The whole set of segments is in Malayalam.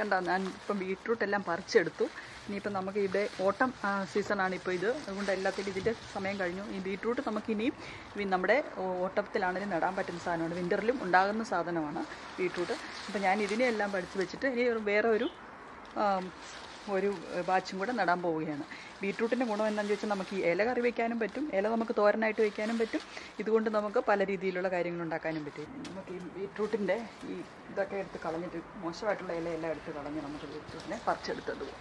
കണ്ടോ ഞാൻ ഇപ്പം ബീട്രൂട്ട് എല്ലാം പറിച്ചെടുത്തു. ഇനിയിപ്പം നമുക്ക് ഇവിടെ ഓട്ടം സീസണാണ് ഇപ്പോൾ ഇത്. അതുകൊണ്ട് എല്ലാത്തിനും ഇതിൻ്റെ സമയം കഴിഞ്ഞു. ഈ ബീട്രൂട്ട് നമുക്കിനിയും നമ്മുടെ ഓട്ടത്തിലാണെങ്കിലും നടാൻ പറ്റുന്ന സാധനമാണ്. വിൻ്ററിലും ഉണ്ടാകുന്ന സാധനമാണ് ബീട്രൂട്ട്. അപ്പം ഞാൻ ഇതിനെയെല്ലാം പഠിച്ച് വെച്ചിട്ട് ഇനി വേറെ ഒരു ബാച്ചും കൂടെ നടാൻ പോവുകയാണ്. ബീട്രൂട്ടിൻ്റെ ഗുണം എന്താണെന്ന് ചോദിച്ചാൽ നമുക്ക് ഈ ഇല കറി വയ്ക്കാനും പറ്റും, ഇല നമുക്ക് തോരനായിട്ട് വയ്ക്കാനും പറ്റും. ഇതുകൊണ്ട് നമുക്ക് പല രീതിയിലുള്ള കാര്യങ്ങൾ ഉണ്ടാക്കാനും പറ്റും. നമുക്ക് ഈ ബീട്രൂട്ടിൻ്റെ ഈ ഇതൊക്കെ എടുത്ത് കളഞ്ഞിട്ട് മോശമായിട്ടുള്ള ഇലയെല്ലാം എടുത്ത് കളഞ്ഞ് നമുക്ക് ബീട്രൂട്ടിനെ പറിച്ചെടുത്തത് പോകും.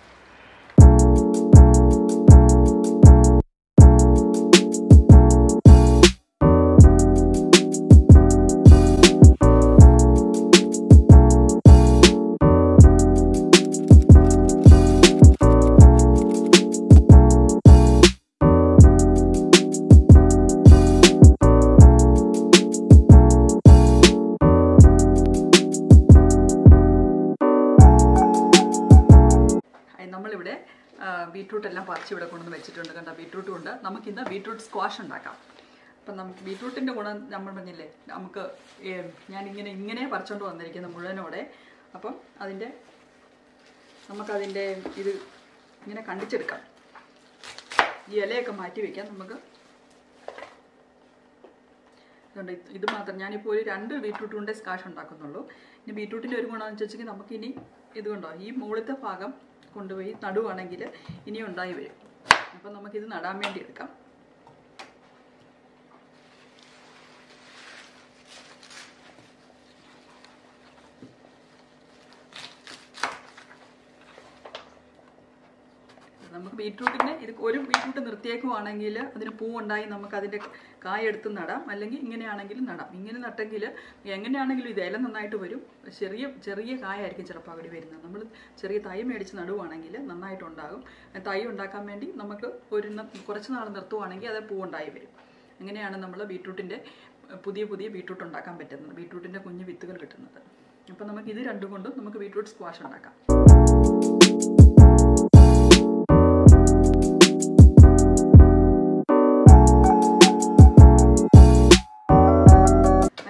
നമ്മളിവിടെ ബീട്രൂട്ട് എല്ലാം പറിച്ച് ഇവിടെ കൊണ്ടുവന്ന് വെച്ചിട്ടുണ്ട്. കണ്ട ബീട്രൂട്ടും ഉണ്ട്. നമുക്കിന്ന് ബീട്രൂട്ട് സ്ക്വാഷ് ഉണ്ടാക്കാം. അപ്പം നമുക്ക് ബീട്രൂട്ടിൻ്റെ ഗുണം നമ്മൾ പറഞ്ഞില്ലേ, ഇങ്ങനെ പറിച്ചുകൊണ്ട് വന്നിരിക്കുന്നത് മുഴുവനോടെ. അപ്പം നമുക്കതിൻ്റെ ഇത് ഇങ്ങനെ കണ്ടിച്ചെടുക്കാം. ഈ ഇലയൊക്കെ മാറ്റി വയ്ക്കാം. നമുക്ക് അതുകൊണ്ട് ഇത് മാത്രം ഞാനിപ്പോൾ ഒരു 2 ബീട്രൂട്ട് കൊണ്ടേ സ്ക്വാഷ് ഉണ്ടാക്കുന്നുള്ളൂ. ഇനി ബീട്രൂട്ടിൻ്റെ ഒരു ഗുണമെന്ന് വെച്ചിട്ടുണ്ടെങ്കിൽ നമുക്കിനി ഇതുകൊണ്ടോ ഈ മുകളിലത്തെ ഭാഗം കൊണ്ടുപോയി നടുവാണെങ്കിൽ ഇനി ഉണ്ടായി വരും. അപ്പം നമുക്കിത് നടാൻ വേണ്ടി എടുക്കാം. നമുക്ക് ബീട്രൂട്ടിൻ്റെ ഒരു ബീട്രൂട്ട് നിർത്തിയേക്കുവാണെങ്കിൽ അതിന് പൂവുണ്ടായി നമുക്ക് അതിൻ്റെ കായ എടുത്ത് നടാം, അല്ലെങ്കിൽ ഇങ്ങനെയാണെങ്കിലും നടാം. ഇങ്ങനെ നട്ടെങ്കിൽ എങ്ങനെയാണെങ്കിലും ഇത് ഇല നന്നായിട്ട് വരും. ചെറിയ കായായിരിക്കും ചിലപ്പോൾ അവിടെ വരുന്നത്. നമ്മൾ ചെറിയ തൈ മേടിച്ച് നടുവാണെങ്കിൽ നന്നായിട്ടുണ്ടാകും. തൈ ഉണ്ടാക്കാൻ വേണ്ടി നമുക്ക് കുറച്ച് നാൾ നിർത്തുവാണെങ്കിൽ അത് പൂവുണ്ടായി വരും. അങ്ങനെയാണ് നമ്മൾ ബീട്രൂട്ടിൻ്റെ പുതിയ ബീട്രൂട്ട് ഉണ്ടാക്കാൻ പറ്റുന്നത്, ബീട്രൂട്ടിൻ്റെ കുഞ്ഞു വിത്തുകൾ കിട്ടുന്നത്. അപ്പോൾ നമുക്ക് ഇത് രണ്ടും കൊണ്ടും നമുക്ക് ബീട്രൂട്ട് സ്ക്വാഷ് ഉണ്ടാക്കാം.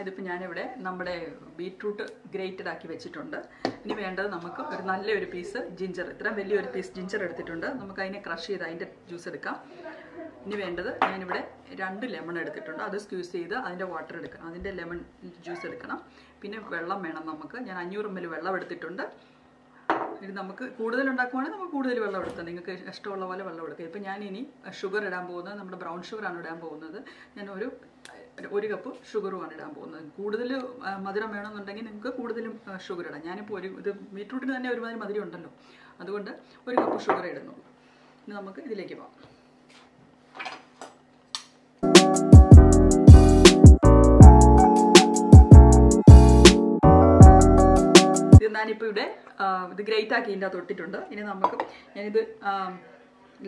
ഇതിപ്പോൾ ഞാനിവിടെ നമ്മുടെ ബീട്രൂട്ട് ഗ്രേറ്റഡ് ആക്കി വെച്ചിട്ടുണ്ട്. ഇനി വേണ്ടത് നമുക്ക് നല്ലൊരു പീസ് ജിഞ്ചർ, ഇത്രയും വലിയൊരു പീസ് ജിഞ്ചർ എടുത്തിട്ടുണ്ട്. നമുക്ക് അതിനെ ക്രഷ് ചെയ്ത് അതിൻ്റെ ജ്യൂസ് എടുക്കാം. ഇനി വേണ്ടത് ഞാനിവിടെ 2 ലെമൺ എടുത്തിട്ടുണ്ട്. അത് സ്ക്യൂസ് ചെയ്ത് അതിൻ്റെ വാട്ടർ എടുക്കണം, അതിൻ്റെ ലെമൺ ജ്യൂസ് എടുക്കണം. പിന്നെ വെള്ളം വേണം നമുക്ക്. ഞാൻ 500 ml വെള്ളം എടുത്തിട്ടുണ്ട്. ഇത് നമുക്ക് കൂടുതൽ ഉണ്ടാക്കുവാണെങ്കിൽ നമുക്ക് കൂടുതൽ വെള്ളം എടുക്കാം. നിങ്ങൾക്ക് ഇഷ്ടമുള്ള പോലെ വെള്ളം എടുക്കുക. ഇപ്പം ഞാനിനി ഷുഗർ ഇടാൻ പോകുന്നത് നമ്മുടെ ബ്രൗൺ ഷുഗറാണ് ഇടാൻ പോകുന്നത്. ഞാൻ ഒരു കപ്പ് ഷുഗറുമാണ് ഇടാൻ പോകുന്നത്. കൂടുതൽ മധുരം വേണമെന്നുണ്ടെങ്കിൽ നിങ്ങൾക്ക് കൂടുതലും ഷുഗർ ഇടാം. ഞാനിപ്പോൾ ഇത് ബീട്രൂട്ടിന് തന്നെ ഒരുമാതിരി മധുരം ഉണ്ടല്ലോ, അതുകൊണ്ട് 1 കപ്പ് ഷുഗർ ഇടുന്നുള്ളൂ. ഇനി നമുക്ക് ഇതിലേക്ക് പോകാം. ഞാനിപ്പോൾ ഇവിടെ ഇത് ഗ്രേറ്റ് ആക്കി ഇതിൻ്റെ തൊട്ടിട്ടുണ്ട്. ഇനി ഞാനിത്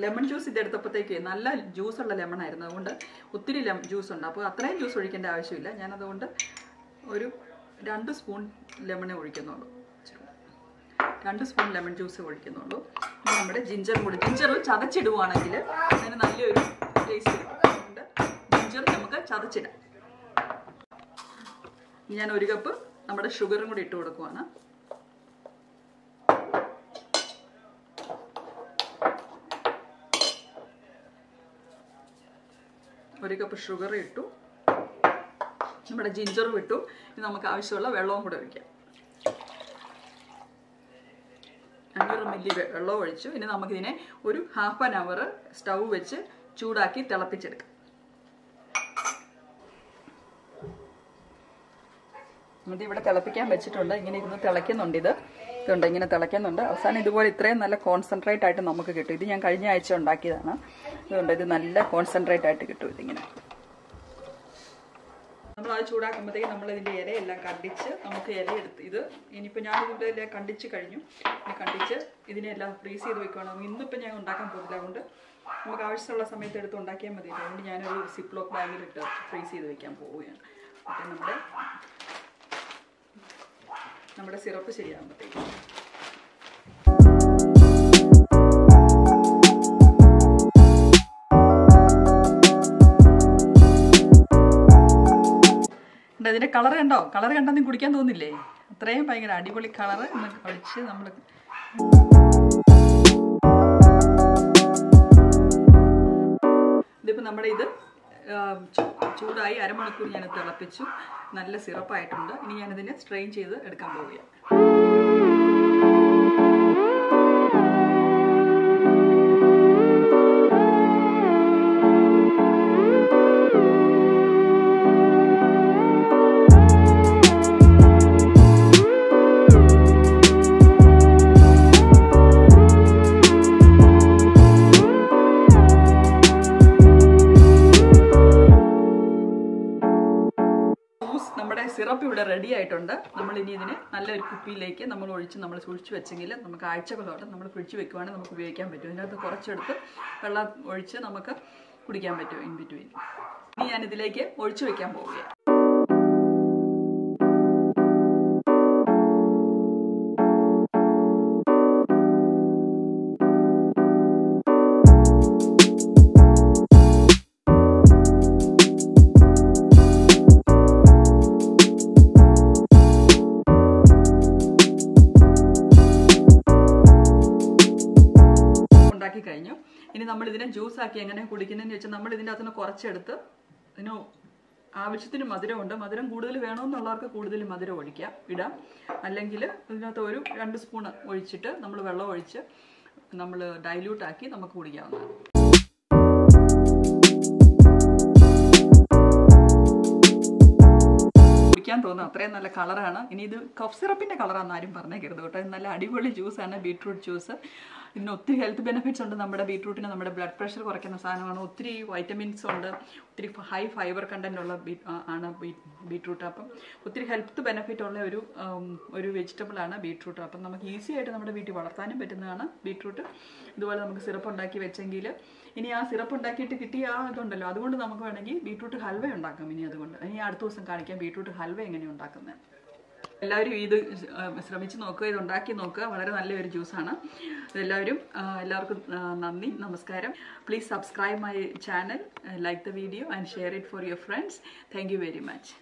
ലെമൺ ജ്യൂസ് ഇതെടുത്തപ്പോഴത്തേക്ക് നല്ല ജ്യൂസുള്ള ലെമൺ ആയിരുന്നു. അതുകൊണ്ട് ഒത്തിരി ജ്യൂസ് ഉണ്ട്. അപ്പോൾ അത്രയും ജ്യൂസ് ഒഴിക്കേണ്ട ആവശ്യമില്ല. ഞാനതുകൊണ്ട് ഒരു 2 സ്പൂൺ ലെമണേ ഒഴിക്കുന്നുള്ളൂ. 2 സ്പൂൺ ലെമൺ ജ്യൂസ് ഒഴിക്കുന്നുള്ളൂ. ഇനി നമ്മുടെ ജിഞ്ചർ ചതച്ചിടുവാണെങ്കിൽ അതിന് നല്ലൊരു ടേസ്റ്റ് കിട്ടും. അതുകൊണ്ട് ജിഞ്ചർ നമുക്ക് ചതച്ചിടാം. ഞാൻ 1 കപ്പ് നമ്മുടെ ഷുഗറും കൂടി ഇട്ട് കൊടുക്കുവാണ്. 1 കപ്പ് ഷുഗർ ഇട്ടു, നമ്മുടെ ജിഞ്ചറും ഇട്ടു. ഇനി നമുക്ക് ആവശ്യമുള്ള വെള്ളവും കൂടെ ഒഴിക്കാം. 500 ml വെള്ളം ഒഴിച്ചു. ഇനി നമുക്കിതിനെ ഒരു 1/2 hour സ്റ്റൗ വെച്ച് ചൂടാക്കി തിളപ്പിച്ചെടുക്കാം. ഇതിവിടെ തിളപ്പിക്കാൻ വെച്ചിട്ടുണ്ട്. ഇങ്ങനെ ഇരുന്ന് തിളയ്ക്കുന്നുണ്ട്. ഇതുണ്ട്, ഇങ്ങനെ തിളയ്ക്കുന്നുണ്ട്. അവസാനം ഇതുപോലെ ഇത്രയും നല്ല കോൺസെൻട്രേറ്റ് ആയിട്ട് നമുക്ക് കിട്ടും. ഇത് ഞാൻ കഴിഞ്ഞ ആഴ്ച ഉണ്ടാക്കിയതാണ്. ഇതുകൊണ്ട് ഇത് നല്ല കോൺസെൻട്രേറ്റ് ആയിട്ട് കിട്ടും. ഇതിങ്ങനെ നമ്മളത് ചൂടാക്കുമ്പോഴത്തേക്ക് നമ്മളിതിൻ്റെ ഇലയെല്ലാം കണ്ടിച്ച് നമുക്ക് ഇലയെടുത്ത് ഇനിയിപ്പോൾ ഞാനിതിൻ്റെ എല്ലാം കണ്ടിച്ച് കഴിഞ്ഞു. ഇനി കണ്ടിച്ച് ഇതിനെല്ലാം ഫ്രീസ് ചെയ്ത് വെക്കുകയാണ്. ഇന്നിപ്പോൾ ഞാൻ ഉണ്ടാക്കാൻ പോകില്ല. അതുകൊണ്ട് നമുക്ക് ആവശ്യമുള്ള സമയത്ത് എടുത്ത് ഉണ്ടാക്കിയാൽ മതി. അതുകൊണ്ട് ഞാനൊരു സിപ്ലോക്ക് ബാഗിലിട്ട് ഫ്രീസ് ചെയ്ത് വെക്കാൻ പോവുകയാണ്. അപ്പം നമ്മുടെ സിറപ്പ് ശരിയാകുമ്പോഴത്തേക്കും ഇതിൻ്റെ കളർ കണ്ടോ? കളർ കണ്ടാൽ കുടിക്കാൻ തോന്നില്ലേ? അത്രയും ഭയങ്കര അടിപൊളി കളറ് ഒഴിച്ച് നമ്മൾ ഇതിപ്പോൾ നമ്മുടെ ഇത് ചൂടായി അരമണിക്കൂർ ഞാൻ തിളപ്പിച്ചു. നല്ല സിറപ്പായിട്ടുണ്ട്. ഇനി ഞാനിതിനെ സ്ട്രെയിൻ ചെയ്ത് എടുക്കാൻ പോവുകയാണ്. നമ്മുടെ സിറപ്പ് ഇവിടെ റെഡി ആയിട്ടുണ്ട്. നമ്മൾ ഇനി ഇതിനെ നല്ലൊരു കുപ്പിയിലേക്ക് നമ്മൾ ഒഴിച്ച് നമ്മൾ സൂക്ഷിച്ച് വെച്ചെങ്കിൽ നമുക്ക് ആഴ്ചകളോടെ നമ്മൾ ഫ്രിഡ്ജ് വെക്കുവാണെങ്കിൽ നമുക്ക് ഉപയോഗിക്കാൻ പറ്റും. ഇതിനകത്ത് കുറച്ചെടുത്ത് വെള്ളം ഒഴിച്ച് നമുക്ക് കുടിക്കാൻ പറ്റും ഇൻ ബിറ്റ്വീൻ. ഇനി ഞാൻ ഇതിലേക്ക് ഒഴിച്ചു വെക്കാൻ പോവുകയാണ്. കഴിഞ്ഞു. ഇനി നമ്മൾ ഇതിനെ ജ്യൂസ് ആക്കി എങ്ങനെ കുടിക്കുന്നതെന്ന് വെച്ചാൽ നമ്മൾ ഇതിൻ്റെ അകത്തുനിന്ന് കുറച്ചെടുത്ത് ഇതിന് ആവശ്യത്തിന് മധുരമുണ്ട്. മധുരം കൂടുതൽ വേണമെന്നുള്ളവർക്ക് കൂടുതൽ മധുരം ഇടാം. അല്ലെങ്കിൽ ഇതിനകത്ത് ഒരു 2 സ്പൂൺ ഒഴിച്ചിട്ട് നമ്മൾ വെള്ളം ഒഴിച്ച് നമ്മൾ ഡൈല്യൂട്ടാക്കി നമുക്ക് കുടിക്കാവുന്നതാണ്. കുടിക്കാൻ തോന്നുന്നു അത്രയും നല്ല കളറാണ്. ഇനി ഇത് കഫ് സിറപ്പിൻ്റെ കളറാണെന്ന് ആരും പറഞ്ഞേക്കരുത് കേട്ടോ. നല്ല അടിപൊളി ജ്യൂസാണ് ബീട്രൂട്ട് ജ്യൂസ്. ഇതിന് ഒത്തിരി ഹെൽത്ത് ബെനിഫിറ്റ്സ് ഉണ്ട്. നമ്മുടെ ബീട്രൂട്ടിന് നമ്മുടെ ബ്ലഡ് പ്രഷർ കുറയ്ക്കുന്ന സാധനമാണ്. ഒത്തിരി വൈറ്റമിൻസ് ഉണ്ട്. ഒത്തിരി ഹൈ ഫൈബർ കണ്ടന്റ് ഉള്ള ആണ് ബീട്രൂട്ട്. അപ്പം ഒത്തിരി ഹെൽത്ത് ബെനിഫിറ്റ് ഉള്ള ഒരു വെജിറ്റബിളാണ് ബീട്രൂട്ട്. അപ്പം നമുക്ക് ഈസി ആയിട്ട് നമ്മുടെ വീട്ടിൽ വളർത്താനും പറ്റുന്നതാണ് ബീട്രൂട്ട്. ഇതുപോലെ നമുക്ക് സിറപ്പ് ഉണ്ടാക്കി വെച്ചെങ്കിൽ ഇനി ആ സിറപ്പ് ഉണ്ടാക്കിയിട്ട് കിട്ടിയ ആ ഇതുണ്ടല്ലോ, അതുകൊണ്ട് നമുക്ക് വേണമെങ്കിൽ ബീട്രൂട്ട് ഹൽവ ഉണ്ടാക്കാം. ഇനി അടുത്ത ദിവസം കാണിക്കാം ബീട്രൂട്ട് ഹൽവ എങ്ങനെയാണ് ഉണ്ടാക്കുന്നത്. എല്ലാവരും ഇത് ശ്രമിച്ച് നോക്കുക, ഇത് ഉണ്ടാക്കി നോക്കുക. വളരെ നല്ലൊരു ജ്യൂസാണ്. എല്ലാവർക്കും നന്ദി, നമസ്കാരം. Please subscribe my channel, like the video and share it for your friends. Thank you very much.